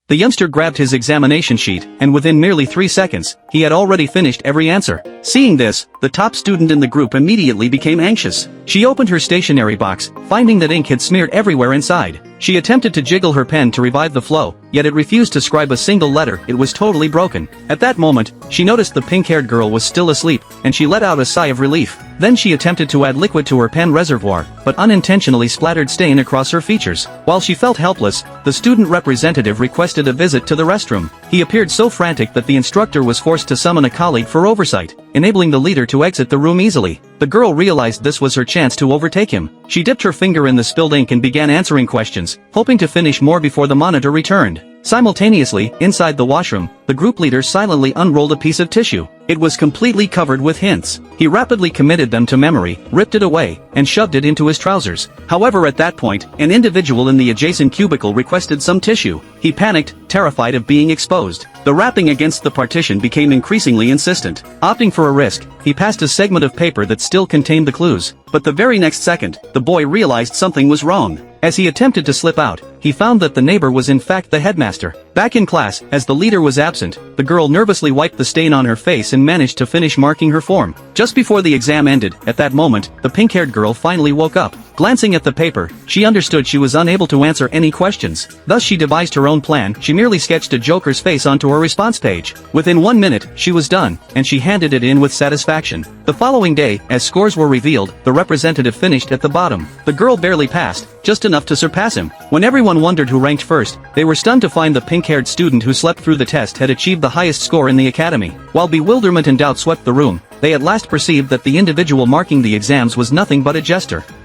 The youngster grabbed his examination sheet, and within merely 3 seconds, he had already finished every answer. Seeing this, the top student in the group immediately became anxious. She opened her stationery box, finding that ink had smeared everywhere inside. She attempted to jiggle her pen to revive the flow, yet it refused to scribe a single letter. It was totally broken. At that moment, she noticed the pink-haired girl was still asleep, and she let out a sigh of relief. Then she attempted to add liquid to her pen reservoir, but unintentionally splattered stain across her features. While she felt helpless, the student representative requested a visit to the restroom. He appeared so frantic that the instructor was forced to summon a colleague for oversight, enabling the leader to exit the room easily. The girl realized this was her chance to overtake him. She dipped her finger in the spilled ink and began answering questions, hoping to finish more before the monitor returned. Simultaneously, inside the washroom, the group leader silently unrolled a piece of tissue. It was completely covered with hints. He rapidly committed them to memory, ripped it away, and shoved it into his trousers. However, at that point, an individual in the adjacent cubicle requested some tissue. He panicked, terrified of being exposed. The rapping against the partition became increasingly insistent. Opting for a risk, he passed a segment of paper that still contained the clues. But the very next second, the boy realized something was wrong. As he attempted to slip out, he found that the neighbor was in fact the headmaster. Back in class, as the leader was absent, the girl nervously wiped the stain on her face and managed to finish marking her form. Just before the exam ended, at that moment, the pink-haired girl finally woke up. Glancing at the paper, she understood she was unable to answer any questions. Thus she devised her own plan. She merely sketched a joker's face onto her response page. Within 1 minute, she was done, and she handed it in with satisfaction. The following day, as scores were revealed, the representative finished at the bottom. The girl barely passed, just enough to surpass him. When everyone wondered who ranked first, they were stunned to find the pink-haired student who slept through the test had achieved the highest score in the academy. While bewilderment and doubt swept the room, they at last perceived that the individual marking the exams was nothing but a jester.